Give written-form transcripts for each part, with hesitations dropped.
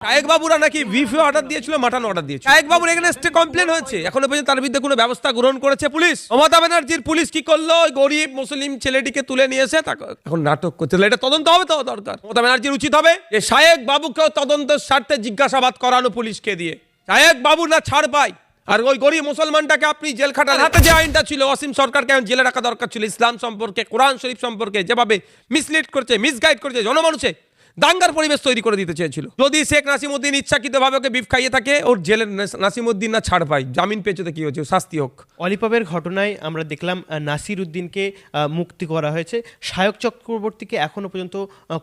শায়েক বাবুরা নাকি বিফে অর্ডার দিয়েছিল, মাটন অর্ডার দিয়েছিল। শায়েক বাবুর এগেইনস্টে কমপ্লেন হয়েছে, এখনো পর্যন্ত তার বিরুদ্ধে কোনো ব্যবস্থা গ্রহণ করেছে পুলিশ। মমতা ব্যানার্জির পুলিশ কি করলো? ওই গরিব মুসলিম ছেলেটিকে তুলে নিয়ে এসে তাকে এখন নাটক করছে। এটা তদন্ত হবে, তো দরকার। মমতা ব্যানার্জির উচিত হবে যে শায়েক বাবুকেও তদন্তের স্বার্থে জিজ্ঞাসাবাদ করানো পুলিশকে দিয়ে। শায়েক বাবু না ছাড় পায়, আর ওই গরিব মুসলমানটাকে আপনি জেল খাটান। হাতে যে আইনটা ছিল অসীম সরকারকে জেলে রাখা দরকার ছিল। ইসলাম সম্পর্কে, কোরআন শরীফ সম্পর্কে যেভাবে মিসলিড করছে, মিসগাইড করছে, জনমানুষে দাঙ্গার পরিবেশ তৈরি করে দিতে চেয়েছিল। যদি শেখ নাসিমউদ্দিন ইচ্ছাকৃতভাবে ওকে বিফ খাইয়ে থাকে, ওর জেলে নাসিমউদ্দিন না ছাড় পায়, জামিন পেয়েছে তো কি হয়েছে, শাস্তি হোক। অলিপবের ঘটনায় আমরা দেখলাম নাসির উদ্দিনকে মুক্তি করা হয়েছে, শায়ক চক্রবর্তীকে এখনো পর্যন্ত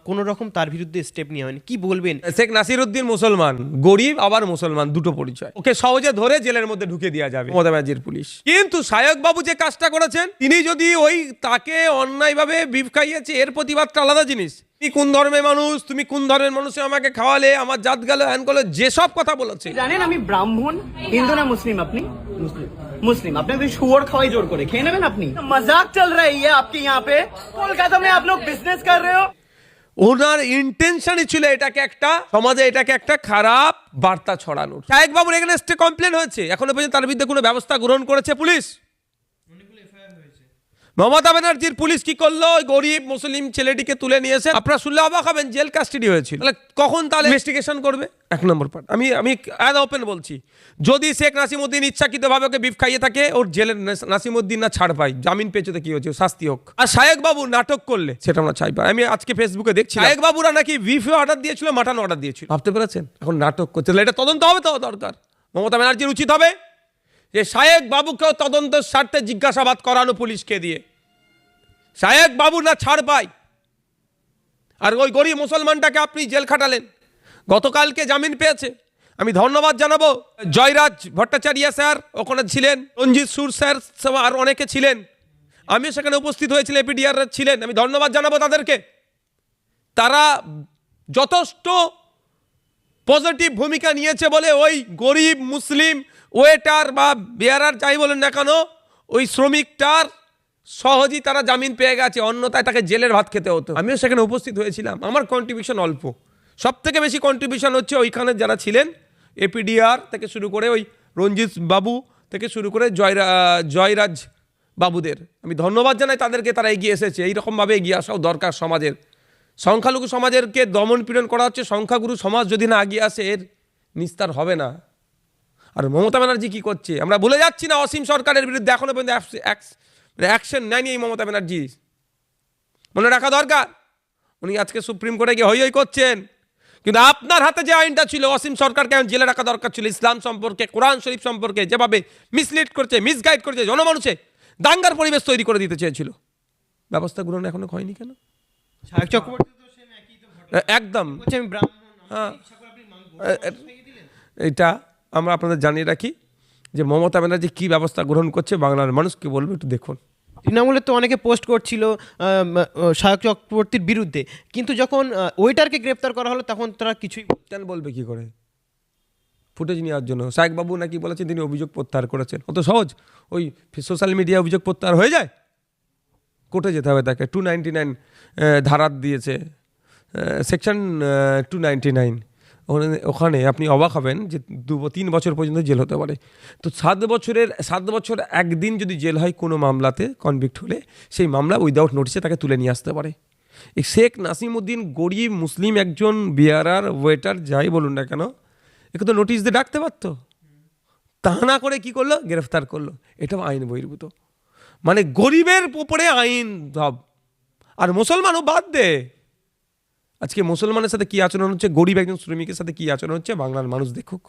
কোনো রকম তার বিরুদ্ধে স্টেপ নেওয়া হয়নি। কি বলবেন? শেখ নাসিরউদ্দিন মুসলমান, গরিব আবার মুসলমান, দুটো পরিচয়। ওকে সহজে ধরে জেলের মধ্যে ঢুকে দেওয়া যাবে মমতা ব্যানার্জির পুলিশ। কিন্তু শায়ক বাবু যে কাজটা করেছেন, তিনি যদি ওই তাকে অন্যায়ভাবে বিফ খাইয়েছে, এর প্রতিবাদটা আলাদা জিনিস। তুমি কোন ধর্মের মানুষ, তুমি কোন ধর্মের মানুষে আমাকে খাওয়ালে, আমার জাত গেল, হ্যান করলো, যেসব কথা বলেছে। জানেন আমি ব্রাহ্মণ, হিন্দু না মুসলিম? আপনি মুসলিম। আপনাকে শুয়োর খাওয়াই জোর করে খেয়ে নেবেন আপনি? মজাক চল রা হ্যায় আপকে ইহাঁ পে? কলকাতা মে আপ লোগ বিজনেস কর রহে হো। ওনার ইন্টেনশনই ছিল এটাকে একটা সমাজে, এটাকে একটা খারাপ বার্তা ছড়ানোর। শায়েক বাবুর এগেইনস্টে কমপ্লেন হয়েছে, এখনো পর্যন্ত তার বিরুদ্ধে কোনো ব্যবস্থা গ্রহণ করেছে পুলিশ। মমতা ব্যানার্জির পুলিশ কি করলো? ওই গরিব মুসলিম ছেলেটিকে তুলে নিয়ে এসে, আপনারা শুনলে অবাক হবেন, জেল কাস্টাডি হয়েছিল। তাহলে কখন তাহলে ইনভেস্টিগেশন করবে? এক নম্বর পার্ট। আমি অ্যাজ ওপেন বলছি, যদি শেখ নাসিমউদ্দিন ইচ্ছাকৃতভাবে ওকে বিফ খাইয়ে থাকে, ওর জেলে নাসিমউদ্দিন না ছাড় পায়, জামিন পেয়েছে তো কি হয়েছে, শাস্তি হোক। আর শায়েক বাবু নাটক করলে সেটা আমরা চাই পাই। আমি আজকে ফেসবুকে দেখছি শায়েক বাবুরা নাকি বিফে অর্ডার দিয়েছিল, মাটন অর্ডার দিয়েছিল। ভাবতে পেরেছেন? এখন নাটক করছে। এটা তদন্ত হবে, তো দরকার। মমতা ব্যানার্জির উচিত হবে যে শায়েক বাবুকেও তদন্তের স্বার্থে জিজ্ঞাসাবাদ করানো পুলিশকে দিয়ে। শায়েক বাবু না ছাড় পায়, আর ওই গরিব মুসলমানটাকে আপনি জেল খাটালেন, গতকালকে জামিন পেয়েছে। আমি ধন্যবাদ জানাবো জয়রাজ ভট্টাচার্য স্যার ওখানে ছিলেন, রঞ্জিত সুর স্যার আর অনেকে ছিলেন, আমিও সেখানে উপস্থিত হয়েছিলাম, এপিডিআর ছিলেন। আমি ধন্যবাদ জানাবো তাদেরকে। তারা যথেষ্ট পজিটিভ ভূমিকা নিয়েছে বলে ওই গরিব মুসলিম ওয়েটার বা বেয়ারার যাই বলেন না কেন, ওই শ্রমিকটার সহজেই তারা জামিন পেয়ে গেছে, অন্যথায় তাকে জেলের ভাত খেতে হতো। আমিও সেখানে উপস্থিত হয়েছিলাম। আমার কন্ট্রিবিউশন অল্প, সব থেকে বেশি কন্ট্রিবিউশন হচ্ছে ওইখানে যারা ছিলেন, এপিডিআর থেকে শুরু করে ওই রঞ্জিত বাবু থেকে শুরু করে জয়রাজ বাবুদের আমি ধন্যবাদ জানাই তাদেরকে। তারা এগিয়ে এসেছে, এইরকমভাবে এগিয়ে আসাও দরকার। সমাজের সংখ্যালঘু সমাজেরকে দমন পীড়ন করা হচ্ছে, সংখ্যাগুরু সমাজ যদি না এগিয়ে আসে, এর নিস্তার হবে না। আর মমতা ব্যানার্জি কী করছে আমরা ভুলে যাচ্ছি না। অসীম সরকারের বিরুদ্ধে এখনও পর্যন্ত অ্যাকশন নেয়নি এই মমতা ব্যানার্জি, মনে রাখা দরকার। উনি আজকে সুপ্রিম কোর্টে গিয়ে হই হই করছেন, কিন্তু আপনার হাতে যে আইনটা ছিল অসীম সরকারকে জেলে রাখা দরকার ছিল। ইসলাম সম্পর্কে, কোরআন শরীফ সম্পর্কে যেভাবে মিসলিড করছে, মিসগাইড করছে, জনমানুষে দাঙ্গার পরিবেশ তৈরি করে দিতে চেয়েছিল, ব্যবস্থা গ্রহণ এখনো হয়নি কেন? শায়ক চক্রবর্তী তো সেম একই তো ঘটনা। একদম আমি ব্রাহ্মণ, হ্যাঁ। ইচ্ছা করে আপনি খাইয়ে দিলেন। এটা আমরা আপনাদের জানিয়ে রাখি যে মমতা ব্যানার্জি কী ব্যবস্থা গ্রহণ করছে বাংলার মানুষকে বলবো, একটু দেখুন। তৃণমূলের তো অনেকে পোস্ট করছিল শায়ক চক্রবর্তীর বিরুদ্ধে, কিন্তু যখন ওয়েটারকে গ্রেপ্তার করা হলো তখন তারা কিছুই কেন বলবে কি করে? ফুটেজ নেওয়ার জন্য। শায়েক বাবু নাকি বলেছেন তিনি অভিযোগ প্রত্যাহার করেছেন। অত সহজ ওই সোশ্যাল মিডিয়া অভিযোগ প্রত্যাহার হয়ে যায়? কোর্টে যেতে হবে তাকে। 299 ধারা দিয়েছে, সেকশন 299। ওখানে আপনি অবাক হবেন যে 3 বছর পর্যন্ত জেল হতে পারে। তো 7 বছর একদিন যদি জেল হয় কোনো মামলাতে কনভিক্ট হলে, সেই মামলা উইদাউট নোটিসে তাকে তুলে নিয়ে আসতে পারে। এই শেখ নাসিমউদ্দিন গরিব মুসলিম একজন বিয়ারার, ওয়েটার যাই বলুন না কেন, একে তো নোটিশ দিয়ে ডাকতে পারতো। তা না করে কি করলো? গ্রেফতার করলো। এটাও আইন বহির্ভূত। মানে গরিবের উপরে আইন সব, আর মুসলমানও বাদ দে। আজকে মুসলমানের সাথে কী আচরণ হচ্ছে, গরিব একজন শ্রমিকের সাথে কী আচরণ হচ্ছে, বাংলার মানুষ দেখুক।